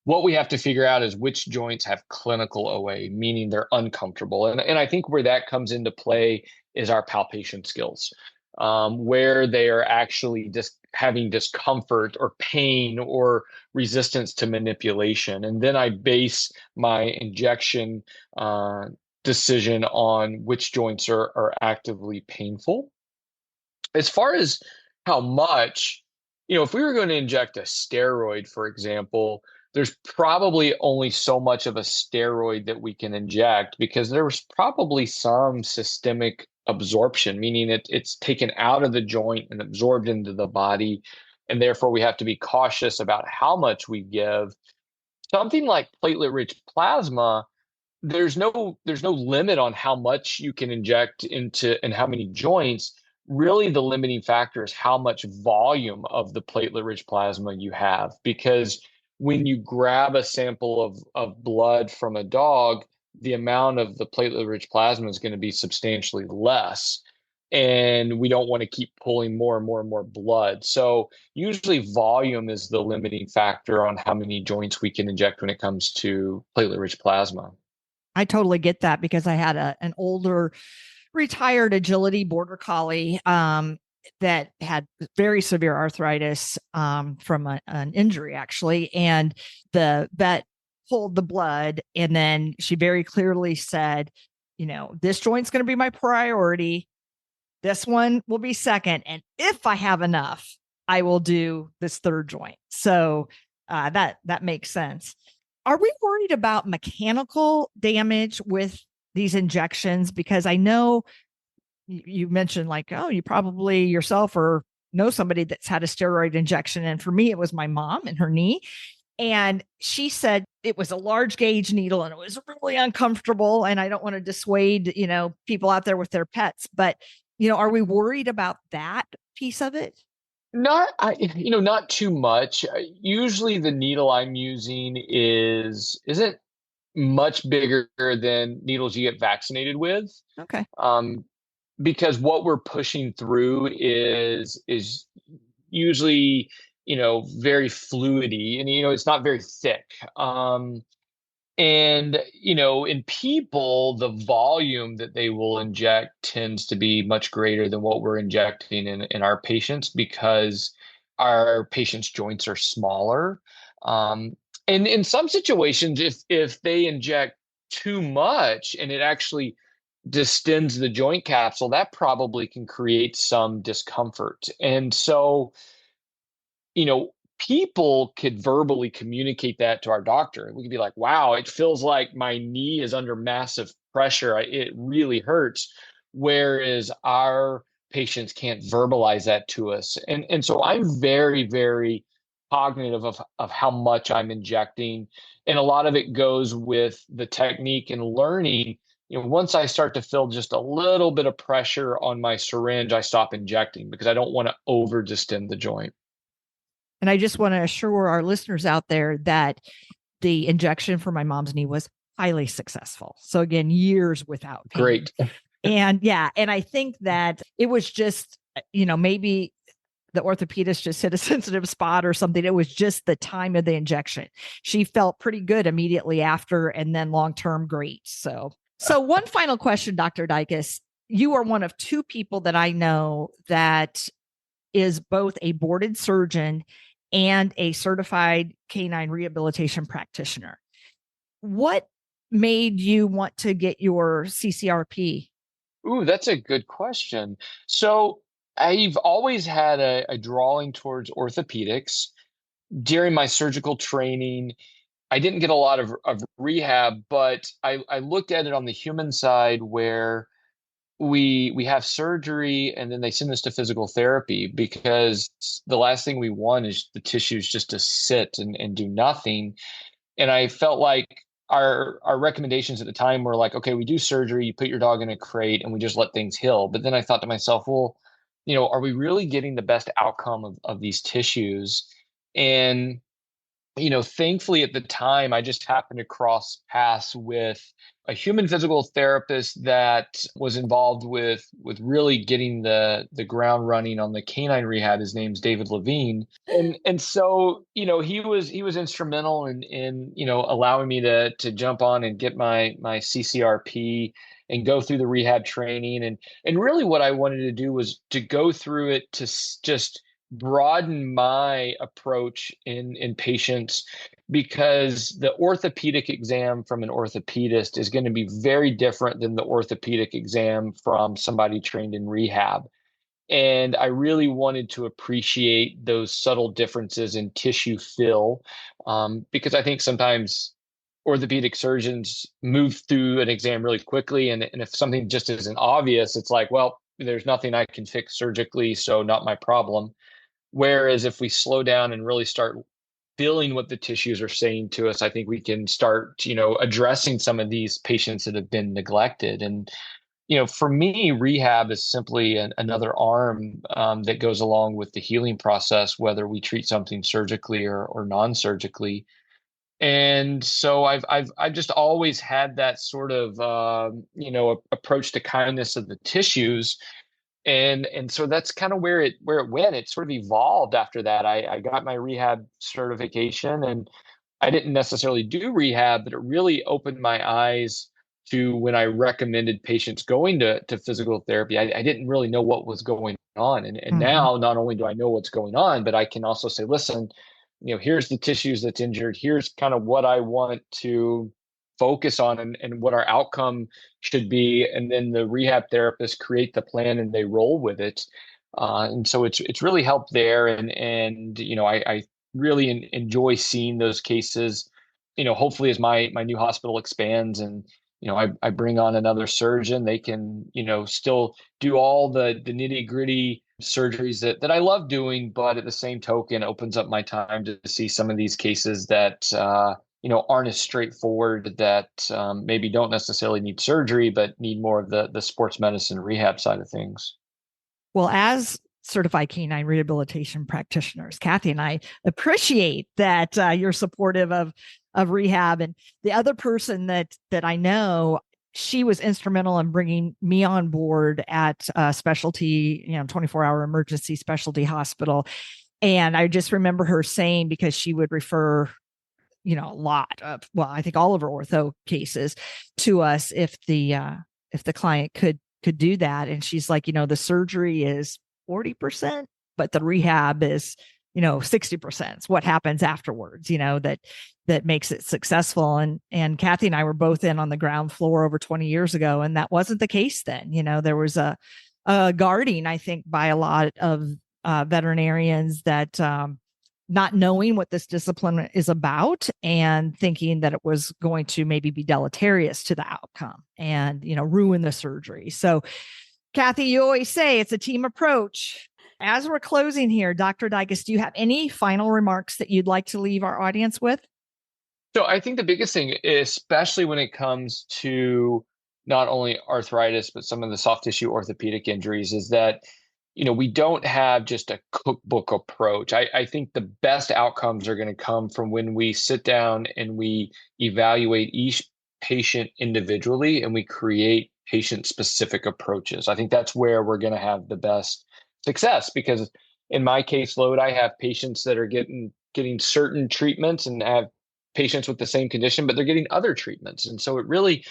What we have to figure out is which joints have clinical OA, meaning they're uncomfortable. And I think where that comes into play is our palpation skills, where they are actually just having discomfort or pain or resistance to manipulation. And then I base my injection decision on which joints are actively painful. As far as how much, if we were going to inject a steroid, for example, there's probably only so much of a steroid that we can inject, because there's probably some systemic absorption, meaning it's taken out of the joint and absorbed into the body. And therefore we have to be cautious about how much we give. Something like platelet-rich plasma, there's no limit on how much you can inject into and how many joints. Really, the limiting factor is how much volume of the platelet-rich plasma you have, because when you grab a sample of blood from a dog, the amount of the platelet-rich plasma is going to be substantially less. And we don't want to keep pulling more and more and more blood. So usually volume is the limiting factor on how many joints we can inject when it comes to platelet-rich plasma. I totally get that, because I had an older retired agility border collie that had very severe arthritis from an injury, actually. And the vet pulled the blood, and then she very clearly said, this joint's going to be my priority. This one will be second. And if I have enough, I will do this third joint. So that makes sense. Are we worried about mechanical damage with these injections? Because I know you mentioned you probably yourself or know somebody that's had a steroid injection. And for me, it was my mom in her knee. And she said it was a large gauge needle and it was really uncomfortable. And I don't want to dissuade, people out there with their pets, but, are we worried about that piece of it? Not too much. Usually the needle I'm using isn't much bigger than needles you get vaccinated with. Okay. Because what we're pushing through is usually, very fluidy, and it's not very thick. And, in people, the volume that they will inject tends to be much greater than what we're injecting in our patients, because our patients' joints are smaller. And in some situations, if they inject too much and it actually distends the joint capsule, that probably can create some discomfort. And so, people could verbally communicate that to our doctor. We could be like, wow, it feels like my knee is under massive pressure. It really hurts. Whereas our patients can't verbalize that to us. And so I'm very, very cognitive of how much I'm injecting. And a lot of it goes with the technique and learning. Once I start to feel just a little bit of pressure on my syringe, I stop injecting because I don't want to over distend the joint. And I just want to assure our listeners out there that the injection for my mom's knee was highly successful. So again, years without pain. Great. And I think that it was just, maybe the orthopedist just hit a sensitive spot or something. It was just the time of the injection. She felt pretty good immediately after, and then long-term great. So one final question, Dr. Dycus. You are one of two people that I know that is both a boarded surgeon and a certified canine rehabilitation practitioner. What made you want to get your CCRP? Ooh, that's a good question. So I've always had a drawing towards orthopedics. During my surgical training, I didn't get a lot of rehab, but I looked at it on the human side, where we have surgery and then they send us to physical therapy, because the last thing we want is the tissues just to sit and do nothing. And I felt like our recommendations at the time were like, okay, we do surgery, you put your dog in a crate, and we just let things heal. But then I thought to myself, well, are we really getting the best outcome of these tissues? And thankfully at the time, I just happened to cross paths with a human physical therapist that was involved with really getting the ground running on the canine rehab. His name's David Levine. And so, he was instrumental in allowing me to jump on and get my CCRP and go through the rehab training. And really what I wanted to do was to go through it to just broaden my approach in patients, because the orthopedic exam from an orthopedist is going to be very different than the orthopedic exam from somebody trained in rehab. And I really wanted to appreciate those subtle differences in tissue fill, because I think sometimes orthopedic surgeons move through an exam really quickly. And if something just isn't obvious, it's like, well, there's nothing I can fix surgically, so not my problem. Whereas if we slow down and really start feeling what the tissues are saying to us, I think we can start, addressing some of these patients that have been neglected. And, for me, rehab is simply another arm that goes along with the healing process, whether we treat something surgically or non-surgically. And so I've just always had that sort of, approach to kindness of the tissues. And so that's kind of where it went. It sort of evolved after that. I got my rehab certification, and I didn't necessarily do rehab, but it really opened my eyes to when I recommended patients going to physical therapy. I didn't really know what was going on. And now not only do I know what's going on, but I can also say, listen, here's the tissues that's injured. Here's kind of what I want to focus on and what our outcome should be. And then the rehab therapists create the plan and they roll with it. And so it's really helped there. And I really enjoy seeing those cases, hopefully as my new hospital expands and, I bring on another surgeon, they can, still do all the nitty gritty surgeries that I love doing, but at the same token, opens up my time to see some of these cases that, aren't as straightforward, that maybe don't necessarily need surgery, but need more of the sports medicine rehab side of things. Well, as certified canine rehabilitation practitioners, Kathy and I appreciate that you're supportive of rehab. And the other person that I know, she was instrumental in bringing me on board at a specialty, 24-hour emergency specialty hospital. And I just remember her saying, because she would refer, a lot of, I think all of her ortho cases to us if the client could do that. And she's like, the surgery is 40%, but the rehab is, 60%. It's what happens afterwards, that makes it successful. And Kathy and I were both in on the ground floor over 20 years ago. And that wasn't the case then. There was a guarding, I think, by a lot of veterinarians that not knowing what this discipline is about and thinking that it was going to maybe be deleterious to the outcome and, ruin the surgery. So, Kathy, you always say it's a team approach. As we're closing here, Dr. Dycus, do you have any final remarks that you'd like to leave our audience with? So I think the biggest thing, especially when it comes to not only arthritis, but some of the soft tissue orthopedic injuries, is that, we don't have just a cookbook approach. I think the best outcomes are going to come from when we sit down and we evaluate each patient individually and we create patient-specific approaches. I think that's where we're going to have the best success, because in my caseload, I have patients that are getting certain treatments and have patients with the same condition, but they're getting other treatments. And so it really,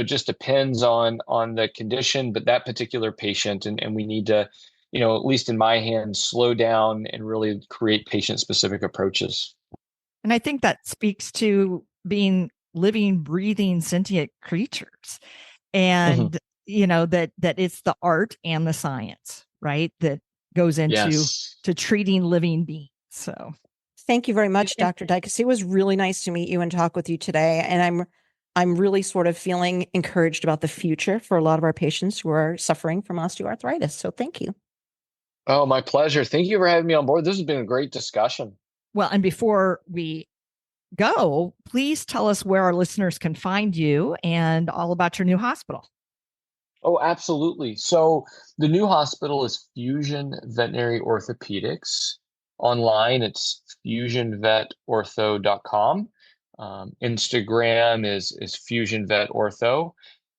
just depends on the condition, but that particular patient, and we need to, at least in my hands, slow down and really create patient-specific approaches. And I think that speaks to being living, breathing, sentient creatures. And, that it's the art and the science, right, that goes into to treating living beings. So thank you very much, Dr. Dycus. It was really nice to meet you and talk with you today. And I'm really sort of feeling encouraged about the future for a lot of our patients who are suffering from osteoarthritis. So thank you. Oh, my pleasure. Thank you for having me on board. This has been a great discussion. Well, and before we go, please tell us where our listeners can find you and all about your new hospital. Oh, absolutely. So the new hospital is Fusion Veterinary Orthopedics. Online, it's fusionvetortho.com. Instagram is fusionvetortho.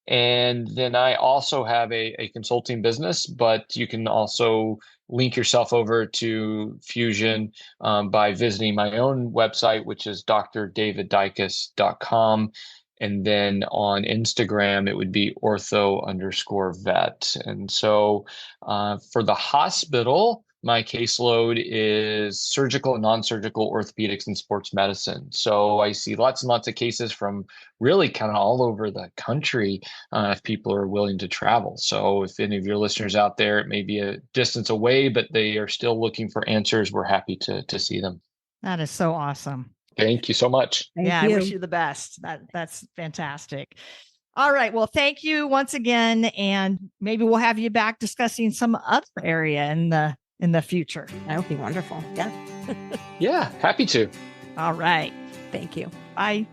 And then I also have a consulting business, but you can also link yourself over to Fusion by visiting my own website, which is drdaviddycus.com. And then on Instagram, it would be ortho_vet. And so for the hospital, my caseload is surgical and non-surgical orthopedics and sports medicine. So I see lots and lots of cases from really kind of all over the country if people are willing to travel. So if any of your listeners out there, it may be a distance away, but they are still looking for answers, we're happy to see them. That is so awesome. Thank you so much. Thank you. I wish you the best. That's fantastic. All right. Well, thank you once again. And maybe we'll have you back discussing some other area in the future. That would be wonderful. Yeah. Yeah, happy to. All right. Thank you. Bye.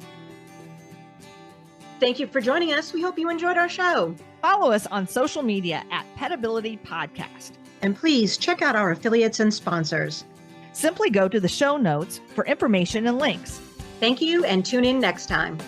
Thank you for joining us. We hope you enjoyed our show. Follow us on social media at Petability Podcast. And please check out our affiliates and sponsors. Simply go to the show notes for information and links. Thank you, and tune in next time.